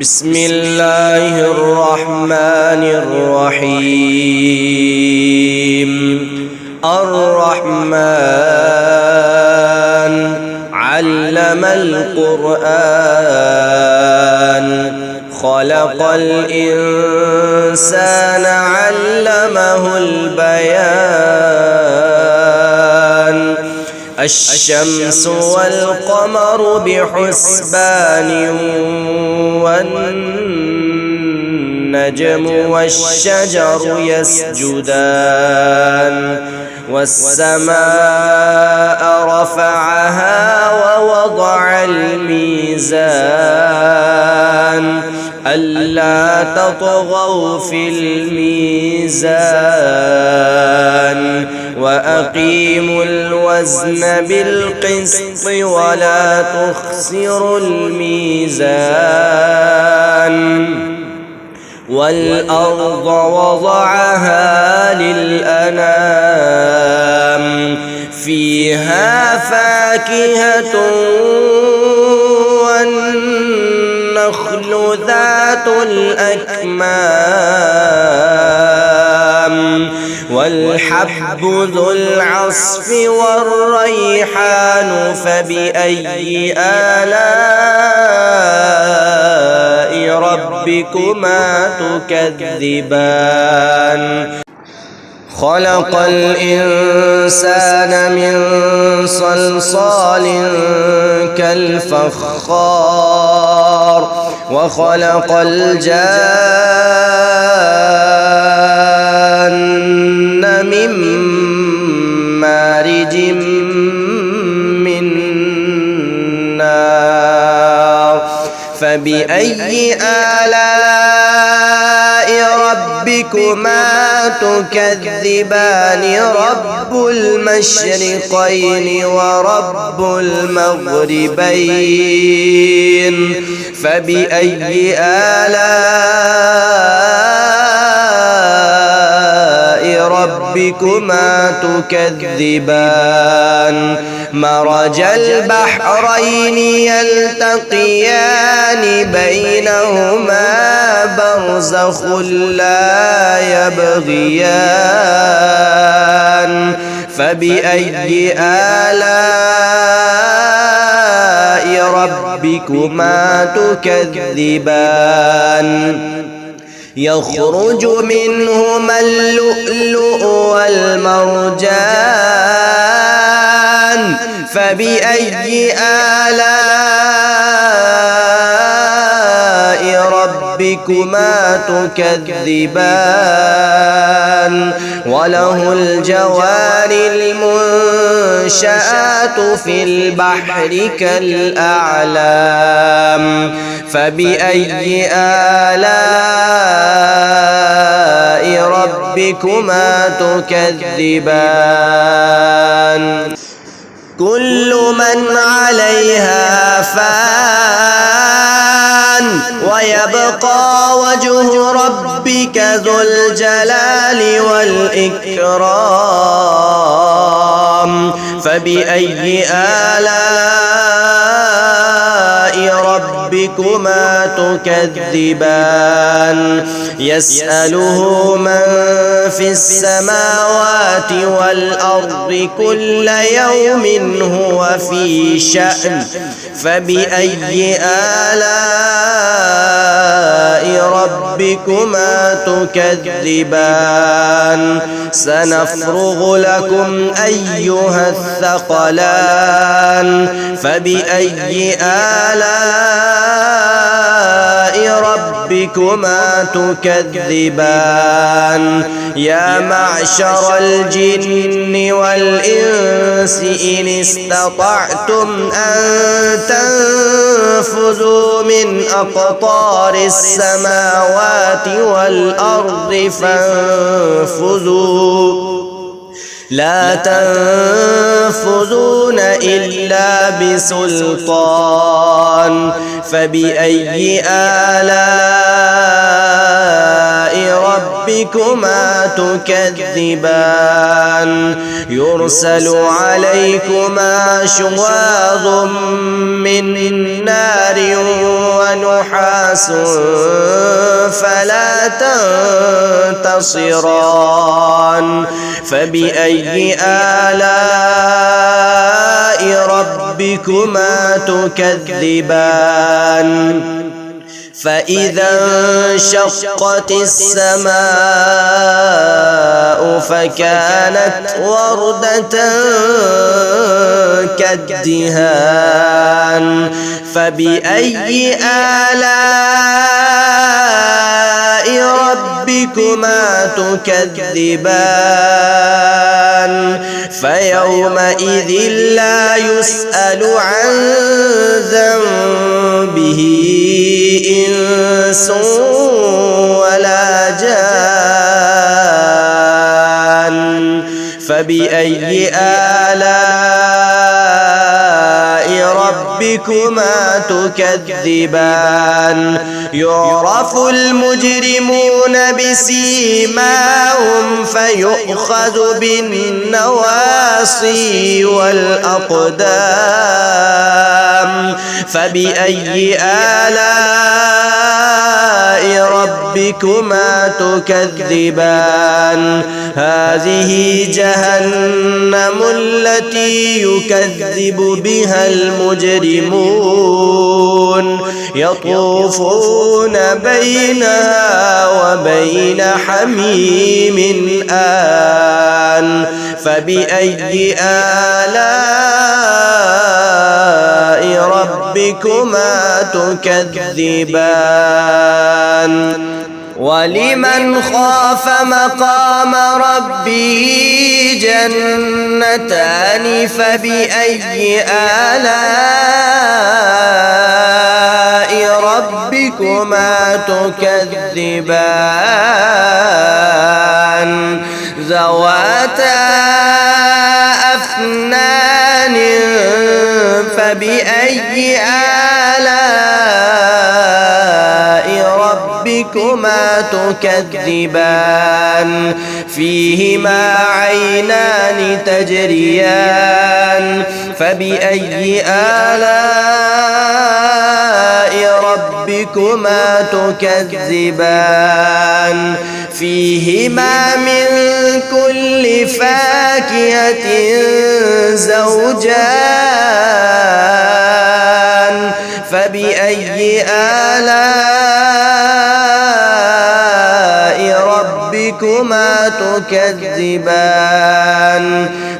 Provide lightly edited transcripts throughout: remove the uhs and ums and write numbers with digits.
بسم الله الرحمن الرحيم. الرحمن علم القرآن خلق الإنسان علمه البيان. الشمس والقمر بحسبان والنجم والشجر يسجدان. والسماء رفعها ووضع الميزان ألا تطغوا في الميزان وأقيموا الوزن بالقسط ولا تخسروا الميزان. والأرض وضعها للأنام فيها فاكهة والنخل ذات الأكمام والحب ذو العصف والريحان. فبأي آلاء ربكما تكذبان. خلق الإنسان من صلصال كالفخار وخلق الجان من مارج من نار. فبأي آلاء ربكما تكذبان. رب المشرقين ورب المغربين. فبأي آلاء ربكما تكذبان. مرج البحرين يلتقيان بينهما برزخ لا يبغيان. فبأي آلاء ربكما تكذبان. يخرج منهما اللؤلؤ والمرجان. فبأي آلاء ربكما تكذبان. وله الجوار المنشآت في البحر كالأعلام. فبأي آلاء ربكما تكذبان. كل من عليها فان ويبقى وجه ربك ذو الجلال والإكرام. فبأي آلاء ربكما تكذبان. يسأله من في السماوات والأرض كل يوم هو في شأن. فبأي آلاء ربكما تكذبان. سنفرغ لكم أيها الثقلان. فبأي آلاء ربكما تكذبان. يا معشر الجن والإنس إن استطعتم أن تنفذوا من أقطار السماوات والأرض فانفذوا لا تنفذون إلا بسلطان. فبأي آلاء ربكما ربكما تكذبان يرسل عليكما شواظ من نار ونحاس فلا تنتصران فبأي آلاء ربكما تكذبان فإذا انشقت السماء فكانت وردة كالدهان فبأي آلاء ربكما تكذبان فيومئذ لا يسأل عن ذنبه إنس ولا جان فبأي آلاء ربكما تكذبان يعرف المجرمون بسيماهم فيؤخذ بالنواصي والأقدام فبأي آلاء ربكما تكذبان هذه جهنم التي يكذب بها المجرمون يطوفون بينها وبين حميم آن فبأي آلاء ربكما تكذبان ولمن خاف مقام ربه جنتان فبأي آلاء ربكما تكذبان ذواتا أفنان فبأي آلاء ربكما تكذبان فيهما عينان تجريان فبأي آلاء ربكما تكذبان فيهما من كل فاكهة زوجان فبأي آلاء ربكما تكذبان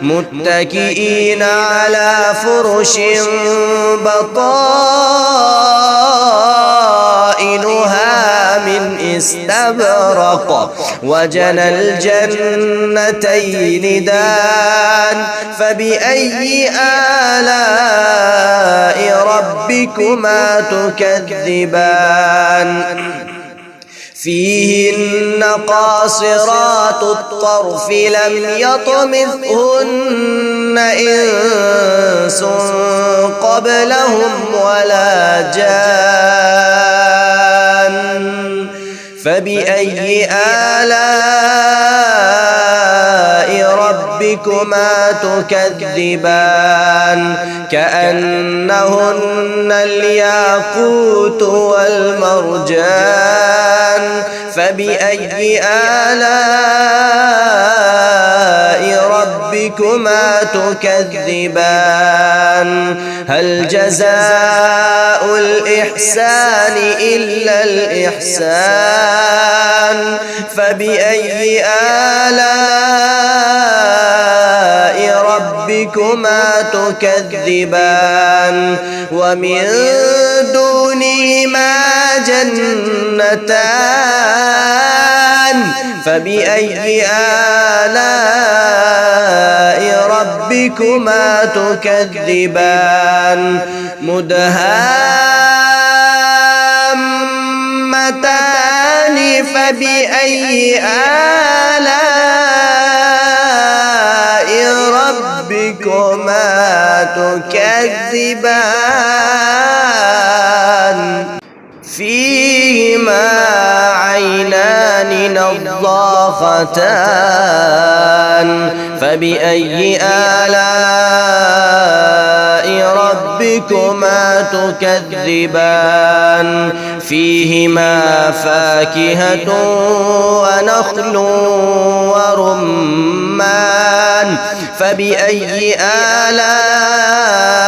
متكئين على فرش بطائنها من استبرق وجنى الجنتين دان فبأي آلاء ربكما تكذبان فيهن قاصرات الطرف لم يطمثهن إنس قبلهم ولا جان فبأي آلاء ربكما تكذبان كأنهن الياقوت والمرجان فبأي آلاء ربكما تكذبان هل جزاء الإحسان إلا الإحسان فبأي آلاء ربكما تكذبان ومن دونهما جنتان فبأي آلاء ربكما تكذبان مدهامتان فبأي آلاء ربكما تكذبان فيهما عينان نضاختان فبأي آلاء ربكما تكذبان فيهما فاكهة ونخل ورمان فبأي آلاء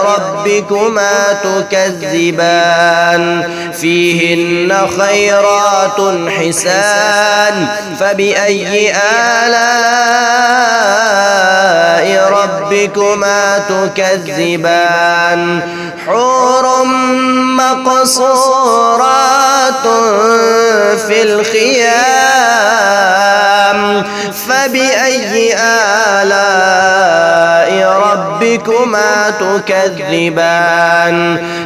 ربكما تكذبان فيهن خيرات حسان فبأي آلاء ربكما تكذبان حور مقصورات في الخيام فبأي آلاء ربكما تكذبان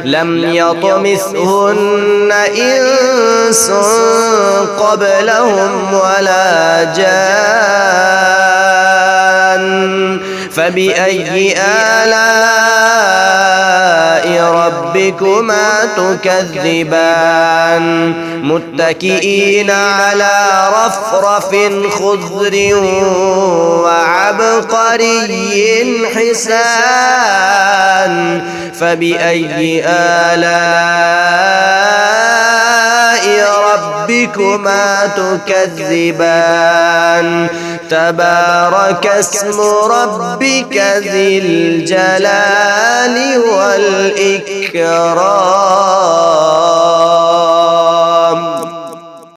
لم يطمثهن إنس قبلهم ولا جان فبأي آلاء ربكما تكذبان متكئين على رفرف خضر وعبقري حسان فبأي آلاء ربكما تكذبان تبارك اسم ربك ذي الجلال والإكرام